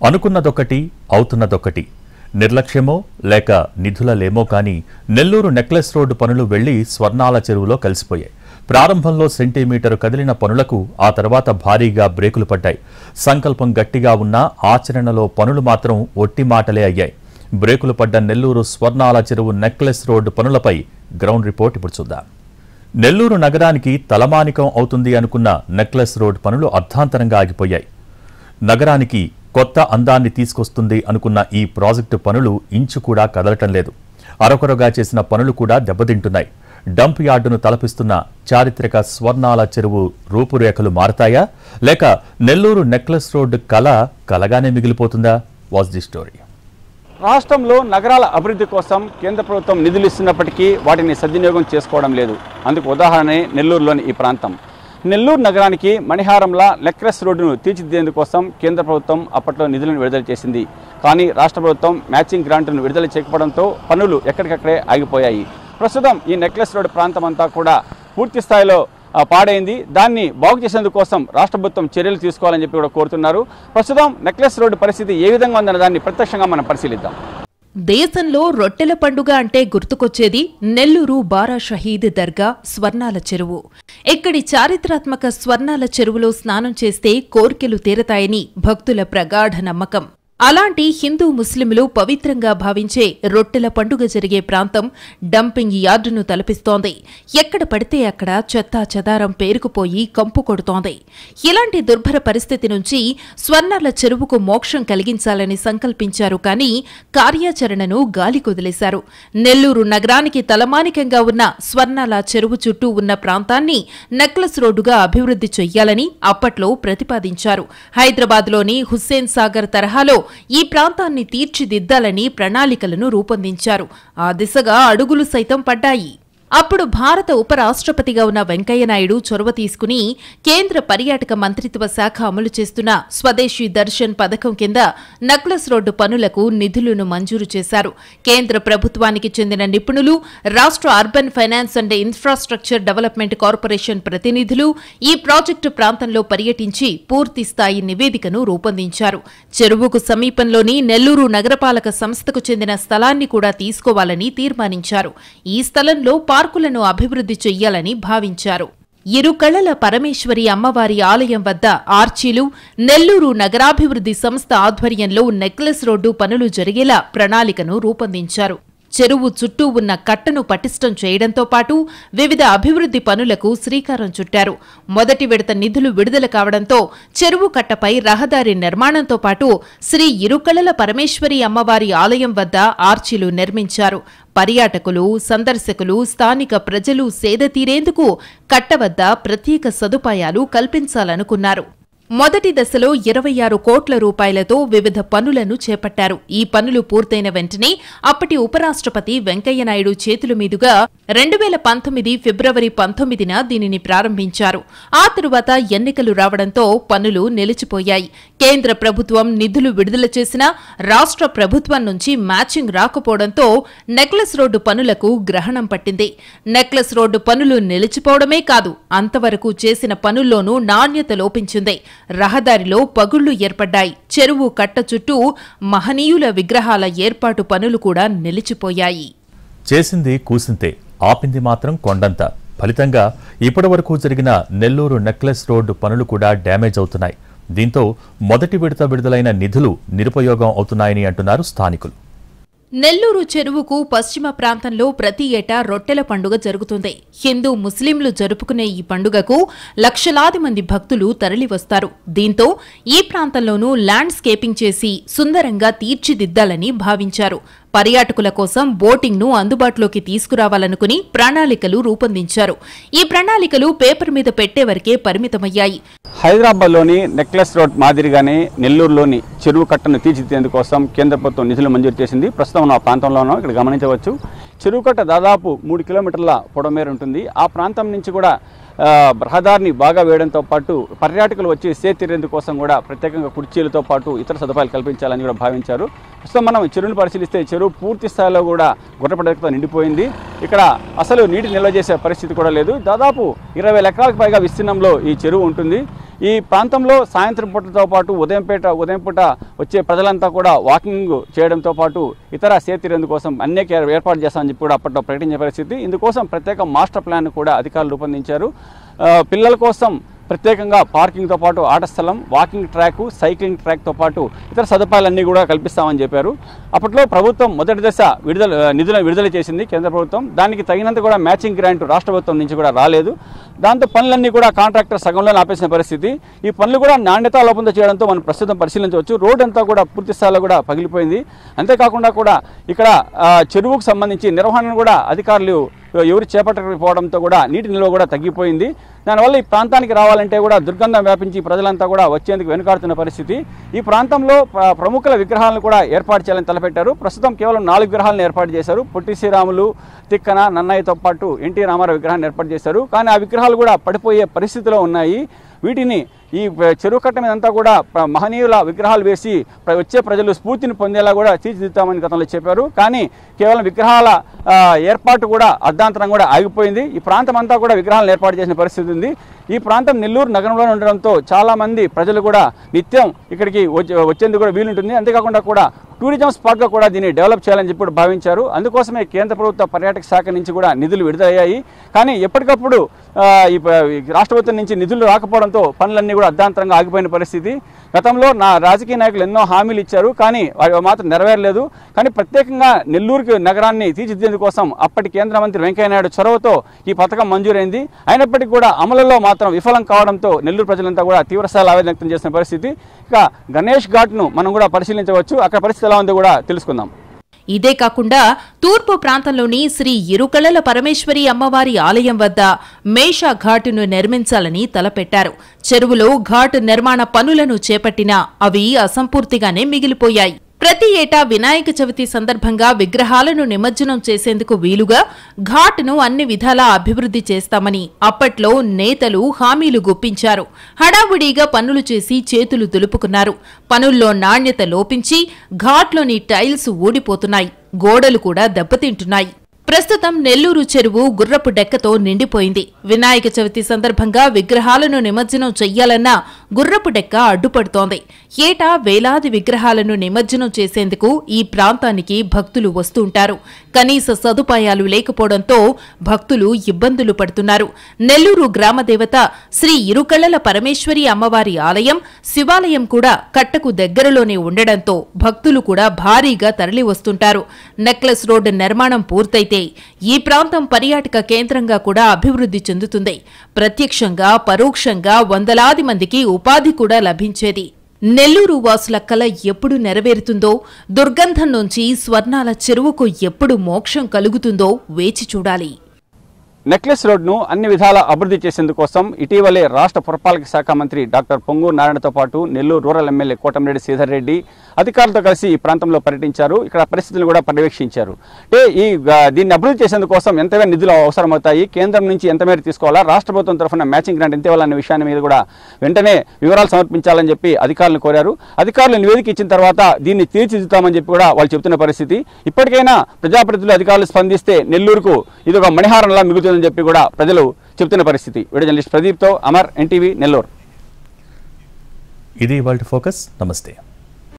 అనుకున్నదొకటి అవుతున్నదొకటి. నిర్లక్ష్యమో లేక నిధులలేమో కానీ Nellore necklace road పనులు వెళ్లి స్వర్ణాల చెరువులో కలిసిపోయాయి. ప్రారంభంలో సెంటీమీటరు కదిలిన పనులకు ఆ తర్వాత భారీగా బ్రేకులు పడ్డాయి. సంకల్పం గట్టిగా ఉన్నా ఆచరణలో పనులు మాత్రం ఒట్టి మాటలే అయ్యాయి. బ్రేకులు పడ్డ నెల్లూరు స్వర్ణాల చెరువు నెక్లెస్ రోడ్డు పనులపై గ్రౌండ్ రిపోర్ట్ ఇప్పుడు చూద్దాం. నెల్లూరు నగరానికి తలమానికం అవుతుంది అనుకున్న నెక్లెస్ రోడ్ పనులు అర్ధాంతరంగా ఆగిపోయాయి. నగరానికి కొత్త అందాన్ని తీసుకొస్తుంది అనుకున్న ఈ ప్రాజెక్టు పనులు ఇంచు కూడా కదలటం లేదు. అరకొరగా చేసిన పనులు కూడా దెబ్బతింటున్నాయి. డంప్ యార్డును తలపిస్తున్న చారిత్రక స్వర్ణాల చెరువు రూపురేఖలు మారతాయా లేక నెల్లూరు నెక్లెస్ రోడ్డు కలగానే మిగిలిపోతుందా? Watch the story. రాష్ట్రంలో నగరాల అభివృద్ధి కోసం కేంద్ర ప్రభుత్వం నిధులు ఇస్తున్నప్పటికీ వాటిని సద్వినియోగం చేసుకోవడం లేదు. అందుకు ఉదాహరణే నెల్లూరులోని ఈ ప్రాంతం. నెల్లూరు నగరానికి మణిహారంలా నెక్లెస్ రోడ్డును తీర్చిదిద్దేందుకోసం కేంద్ర ప్రభుత్వం అప్పట్లో నిధులను విడుదల చేసింది. కానీ రాష్ట్ర ప్రభుత్వం మ్యాచింగ్ గ్రాంట్ను విడుదల చేయకపోవడంతో పనులు ఎక్కడికక్కడే ఆగిపోయాయి. ప్రస్తుతం ఈ నెక్లెస్ రోడ్డు ప్రాంతం అంతా కూడా పూర్తి స్థాయిలో పాడైంది. దాన్ని బాగు చేసేందుకోసం రాష్ట్ర ప్రభుత్వం చర్యలు తీసుకోవాలని చెప్పి కూడా కోరుతున్నారు. ప్రస్తుతం నెక్లెస్ రోడ్డు పరిస్థితి ఏ విధంగా ఉందన్న దాన్ని ప్రత్యక్షంగా మనం పరిశీలిద్దాం. దేశంలో రొట్టెల పండుగ అంటే గుర్తుకొచ్చేది నెల్లూరు బారా షహీద్ దర్గా స్వర్ణాల చెరువు. ఇక్కడి చారిత్రాత్మక స్వర్ణాల చెరువులో స్నానం చేస్తే కోర్కెలు తీరతాయని భక్తుల ప్రగాఢ నమ్మకం. అలాంటి హిందూ ముస్లింలు పవిత్రంగా భావించే రొట్టెల పండుగ జరిగే ప్రాంతం డంపింగ్ యార్డును తలపిస్తోంది. ఎక్కడ పడితే అక్కడ చెత్తా చెదారం పేరుకుపోయి కంపు కొడుతోంది. ఇలాంటి దుర్భర పరిస్థితి నుంచి స్వర్ణాల చెరువుకు మోక్షం కలిగించాలని సంకల్పించారు. కానీ కార్యాచరణను గాలి కుదిలేశారు. నెల్లూరు నగరానికి తలమానికంగా ఉన్న స్వర్ణాల చెరువు చుట్టూ ఉన్న ప్రాంతాన్ని నెక్లెస్ రోడ్డుగా అభివృద్ధి చెయ్యాలని అప్పట్లో ప్రతిపాదించారు. హైదరాబాద్లోని హుస్సేన్ సాగర్ తరహాలో ఈ ప్రాంతాన్ని తీర్చిదిద్దాలని ప్రణాళికలను రూపొందించారు. ఆ దిశగా అడుగులు సైతం పడ్డాయి. అప్పుడు భారత ఉపరాష్ట్రపతిగా ఉన్న వెంకయ్యనాయుడు చొరవ తీసుకుని కేంద్ర పర్యాటక మంత్రిత్వ శాఖ అమలు చేస్తున్న స్వదేశీ దర్శన్ పథకం కింద నెక్లెస్ రోడ్డు పనులకు నిధులను మంజూరు చేశారు. కేంద్ర ప్రభుత్వానికి చెందిన నిపుణులు, రాష్ట్ర urban finance and infrastructure development corporation ప్రతినిధులు ఈ ప్రాజెక్టు ప్రాంతంలో పర్యటించి పూర్తి స్థాయి నివేదికను రూపొందించారు. చెరువుకు సమీపంలోని నెల్లూరు నగరపాలక సంస్థకు చెందిన స్థలాన్ని కూడా తీసుకోవాలని తీర్మానించారు. ఈ స్థలంలో పార్కులను అభివృద్ధి చెయ్యాలని భావించారు. ఇరుకళల పరమేశ్వరి అమ్మవారి ఆలయం వద్ద ఆర్చీలు, నెల్లూరు నగరాభివృద్ధి సంస్థ ఆధ్వర్యంలో నెక్లెస్ రోడ్డు పనులు జరిగేలా ప్రణాళికను రూపొందించారు. చెరువు చుట్టూ ఉన్న కట్టను పటిష్టం చేయడంతో పాటు వివిధ అభివృద్ధి పనులకు శ్రీకారం చుట్టారు. మొదటి విడత నిధులు విడుదల కావడంతో చెరువు కట్టపై రహదారి నిర్మాణంతో పాటు శ్రీ ఇరుకళల పరమేశ్వరి అమ్మవారి ఆలయం వద్ద ఆర్చీలు నిర్మించారు. పర్యాటకులు, సందర్శకులు, స్థానిక ప్రజలు సేద తీరేందుకు కట్ట వద్ద ప్రత్యేక సదుపాయాలు కల్పించాలనుకున్నారు. మొదటి దశలో 26 కోట్ల రూపాయలతో వివిధ పనులను చేపట్టారు. ఈ పనులు పూర్తయిన వెంటనే అప్పటి ఉపరాష్ట్రపతి వెంకయ్యనాయుడు చేతుల మీదుగా 2019 ఫిబ్రవరి 19న దీనిని ప్రారంభించారు. ఆ తరువాత ఎన్నికలు రావడంతో పనులు నిలిచిపోయాయి. కేంద్ర ప్రభుత్వం నిధులు విడుదల చేసినా రాష్ట్ర ప్రభుత్వం నుంచి మ్యాచింగ్ రాకపోవడంతో నెక్లెస్ రోడ్డు పనులకు గ్రహణం పట్టింది. నెక్లెస్ రోడ్డు పనులు నిలిచిపోవడమే కాదు, అంతవరకు చేసిన పనుల్లోనూ నాణ్యత లోపించింది. రహదారిలో పగుళ్లు ఏర్పడ్డాయి. చెరువు కట్ట చుట్టూ మహనీయుల విగ్రహాల ఏర్పాటు పనులు కూడా నిలిచిపోయాయి. చేసింది కూసింతే, ఆపింది మాత్రం కొండంత. ఫలితంగా ఇప్పటివరకు జరిగిన నెల్లూరు నెక్లెస్ రోడ్డు పనులు కూడా డ్యామేజ్ అవుతున్నాయి. దీంతో మొదటి విడత విడుదలైన నిధులు నిరుపయోగం అవుతున్నాయని అంటున్నారు స్థానికులు. నెల్లూరు చెరువుకు పశ్చిమ ప్రాంతంలో ప్రతి ఏటా రొట్టెల పండుగ జరుగుతుంది. హిందూ, ముస్లింలు జరుపుకునే ఈ పండుగకు లక్షలాది మంది భక్తులు తరలివస్తారు. దీంతో ఈ ప్రాంతంలోనూ ల్యాండ్స్కేపింగ్ చేసి సుందరంగా తీర్చిదిద్దాలని భావించారు. పర్యాటకుల కోసం బోటింగ్ను అందుబాటులోకి తీసుకురావాలనుకుని ప్రణాళికలు రూపొందించారు. ఈ ప్రణాళికలు పేపర్ మీద పెట్టే వరకే పరిమితమయ్యాయి. హైదరాబాద్లోని నెక్లెస్ రోడ్ మాదిరిగానే నెల్లూరులోని చెరువు కట్టను తీర్చిదిద్దేందుకోసం కేంద్ర ప్రభుత్వం నిధులు మంజూరు చేసింది. ప్రస్తుతం ఆ ప్రాంతంలోనూ ఇక్కడ గమనించవచ్చు. చెరువు కట్ట దాదాపు 3 కిలోమీటర్ల పొడవు ఉంటుంది. ఆ ప్రాంతం నుంచి కూడా రహదారిని బాగా వేయడంతో పాటు పర్యాటకులు వచ్చి సేతీరేందుకోసం కూడా ప్రత్యేకంగా కుర్చీలతో పాటు ఇతర సదుపాయాలు కల్పించాలని కూడా భావించారు. ప్రస్తుతం మనం చెరువును పరిశీలిస్తే చెరువు పూర్తి స్థాయిలో కూడా గుర్రపడకతో నిండిపోయింది. ఇక్కడ అసలు నీటి నిల్వ చేసే పరిస్థితి కూడా లేదు. దాదాపు 20 ఎకరాలకు పైగా విస్తీర్ణంలో ఈ చెరువు ఉంటుంది. ఈ ప్రాంతంలో సాయంత్రం పూటతో పాటు ఉదయం పూట వచ్చే ప్రజలంతా కూడా వాకింగ్ చేయడంతో పాటు ఇతర సేతీరేందు కోసం అనేక ఏర్పాటు చేస్తామని చెప్పి కూడా అప్పట్లో ప్రకటించే పరిస్థితి. ఇందుకోసం ప్రత్యేక మాస్టర్ ప్లాన్ కూడా అధికారులు రూపొందించారు. పిల్లల కోసం ప్రత్యేకంగా పార్కింగ్తో పాటు ఆట స్థలం, వాకింగ్ ట్రాక్, సైక్లింగ్ ట్రాక్తో పాటు ఇతర సదుపాయాలన్నీ కూడా కల్పిస్తామని చెప్పారు. అప్పట్లో ప్రభుత్వం మొదటి దశ నిధులను విడుదల చేసింది కేంద్ర ప్రభుత్వం. దానికి తగినంత కూడా మ్యాచింగ్ గ్రాంట్ రాష్ట్ర ప్రభుత్వం నుంచి కూడా రాలేదు. దాంతో పనులన్నీ కూడా కాంట్రాక్టర్ సగంలో ఆపేసిన పరిస్థితి. ఈ పనులు కూడా నాణ్యతా లోపంతో చేయడంతో మనం ప్రస్తుతం పరిశీలించవచ్చు. రోడ్ అంతా కూడా పూర్తి స్థాయిలో కూడా పగిలిపోయింది. అంతేకాకుండా కూడా ఇక్కడ చెరువుకు సంబంధించి నిర్వహణను కూడా అధికారులు ఎవరు చేపట్టకపోవడంతో కూడా నీటి నిల్వ కూడా తగ్గిపోయింది. దానివల్ల ఈ ప్రాంతానికి రావాలంటే కూడా దుర్గంధం వ్యాపించి ప్రజలంతా కూడా వచ్చేందుకు వెనుకాడుతున్న పరిస్థితి. ఈ ప్రాంతంలో ప్రముఖుల విగ్రహాలను కూడా ఏర్పాటు చేయాలని తలపెట్టారు. ప్రస్తుతం కేవలం 4 విగ్రహాలను ఏర్పాటు చేశారు. పొట్టి శ్రీరాములు, తిక్కన, నన్నయ్యతో పాటు ఎన్టీ రామారావు విగ్రహాన్ని ఏర్పాటు చేశారు. కానీ ఆ విగ్రహాలు కూడా పడిపోయే పరిస్థితిలో ఉన్నాయి. వీటిని ఈ చెరువు కట్ట మీదంతా కూడా మహనీయుల విగ్రహాలు వేసి వచ్చే ప్రజలు స్ఫూర్తిని పొందేలా కూడా తీర్చిదిద్దామని గతంలో చెప్పారు. కానీ కేవలం విగ్రహాల ఏర్పాటు కూడా అర్ధాంతరం కూడా ఆగిపోయింది. ఈ ప్రాంతం అంతా కూడా విగ్రహాలను ఏర్పాటు చేసిన పరిస్థితి ఉంది. ఈ ప్రాంతం నెల్లూరు నగరంలో ఉండడంతో చాలామంది ప్రజలు కూడా నిత్యం ఇక్కడికి వచ్చేందుకు కూడా వీలుంటుంది. అంతేకాకుండా కూడా టూరిజం స్పాట్గా కూడా దీన్ని డెవలప్ చేయాలని చెప్పి భావించారు. అందుకోసమే కేంద్ర ప్రభుత్వ పర్యాటక శాఖ నుంచి కూడా నిధులు విడుదలయ్యాయి. కానీ ఎప్పటికప్పుడు ఈ రాష్ట్ర ప్రభుత్వం నుంచి నిధులు రాకపోవడంతో పనులన్నీ కూడా అర్ధాంతరంగా ఆగిపోయిన పరిస్థితి. గతంలో రాజకీయ నాయకులు ఎన్నో హామీలు ఇచ్చారు, కానీ అవి మాత్రం నెరవేరలేదు. కానీ ప్రత్యేకంగా నెల్లూరు నగరాన్ని తీర్చిదిద్దేందుకు కోసం అప్పటి కేంద్ర మంత్రి వెంకయ్యనాయుడు చొరవతో ఈ పథకం మంజూరైంది. అయినప్పటికీ కూడా అమలులో మాత్రం విఫలం కావడంతో నెల్లూరు ప్రజలంతా కూడా తీవ్రస్థాయిలో ఆవేదన వ్యక్తం చేసిన పరిస్థితి. ఇక గణేష్ ఘాట్ను మనం కూడా పరిశీలించవచ్చు. అక్కడ పరిస్థితి ఎలా ఉందో కూడా తెలుసుకుందాం. ఇదే కాకుండా తూర్పు ప్రాంతంలోని శ్రీ ఇరుకళల పరమేశ్వరి అమ్మవారి ఆలయం వద్ద మేషా ఘాటును నిర్మించాలని తలపెట్టారు. చెరువులో ఘాటు నిర్మాణ పనులను చేపట్టినా అవి అసంపూర్తిగానే మిగిలిపోయాయి. ప్రతి ఏటా వినాయక చవితి సందర్భంగా విగ్రహాలను నిమజ్జనం చేసేందుకు వీలుగా ఘాట్ను అన్ని విధాలా అభివృద్ధి చేస్తామని అప్పట్లో నేతలు హామీలు గుప్పించారు. హడావుడిగా పనులు చేసి చేతులు దులుపుకున్నారు. పనుల్లో నాణ్యత లోపించి ఘాట్లోని టైల్స్ ఊడిపోతున్నాయి, గోడలు కూడా దెబ్బతింటున్నాయి. ప్రస్తుతం నెల్లూరు చెరువు గుర్రపు డెక్కతో నిండిపోయింది. వినాయక చవితి సందర్భంగా విగ్రహాలను నిమజ్జనం చెయ్యాలన్నా గుర్రపు డెక్క అడ్డుపడుతోంది. ఏటా వేలాది విగ్రహాలను నిమజ్జనం చేసేందుకు ఈ ప్రాంతానికి భక్తులు వస్తుంటారు. కనీస సదుపాయాలు లేకపోవడంతో భక్తులు ఇబ్బందులు పడుతున్నారు. నెల్లూరు గ్రామదేవత శ్రీ ఇరుకళల పరమేశ్వరి అమ్మవారి ఆలయం, శివాలయం కూడా కట్టకు దగ్గరలోనే ఉండడంతో భక్తులు కూడా భారీగా తరలి వస్తుంటారు. నెక్లెస్ రోడ్డు నిర్మాణం పూర్తయితే ఈ ప్రాంతం పర్యాటక కేంద్రంగా కూడా అభివృద్ధి చెందుతుంది. ప్రత్యక్షంగా పరోక్షంగా వందలాది మందికి ఉపాధి కూడా లభించేది. నెల్లూరు వాసుల కల ఎప్పుడు నెరవేరుతుందో, దుర్గంధం నుంచి స్వర్ణాల చెరువుకు ఎప్పుడు మోక్షం కలుగుతుందో వేచి చూడాలి. నెక్లెస్ రోడ్ను అన్ని విధాల అభివృద్ధి చేసేందుకోసం ఇటీవలే రాష్ట్ర పురపాలక శాఖ మంత్రి డాక్టర్ పొంగూరు నారాయణతో పాటు నెల్లూరు రూరల్ ఎమ్మెల్యే కోటమిరెడ్డి శ్రీధర్ రెడ్డి అధికారులతో కలిసి ఈ ప్రాంతంలో పర్యటించారు. ఇక్కడ పరిస్థితులను కూడా పర్యవేక్షించారు. అంటే దీన్ని అభివృద్ధి చేసేందుకోసం ఎంతగా నిధులు అవసరమవుతాయి, కేంద్రం నుంచి ఎంత మేర తీసుకోవాలా, రాష్ట్ర ప్రభుత్వం తరఫున మ్యాచింగ్ గ్రాంట్ ఎంత ఇవ్వాలనే విషయాన్ని మీద కూడా వెంటనే వివరాలు సమర్పించాలని చెప్పి అధికారులను కోరారు. అధికారులు నివేదిక ఇచ్చిన తర్వాత దీన్ని తీర్చిదిద్దామని చెప్పి కూడా వాళ్ళు చెబుతున్న పరిస్థితి. ఇప్పటికైనా ప్రజాప్రతినిధులు అధికారులు స్పందిస్తే నెల్లూరుకు ఇది ఒక మణిహారంలా మిగులుతుందని చెప్పి కూడా ప్రజలు చెబుతున్న పరిస్థితి. వీడియో జర్నలిస్ట్ ప్రదీప్తో అమర్, ఎన్టీవీ, నెల్లూరు. ఇది ఇవాల్టి ఫోకస్. నమస్తే.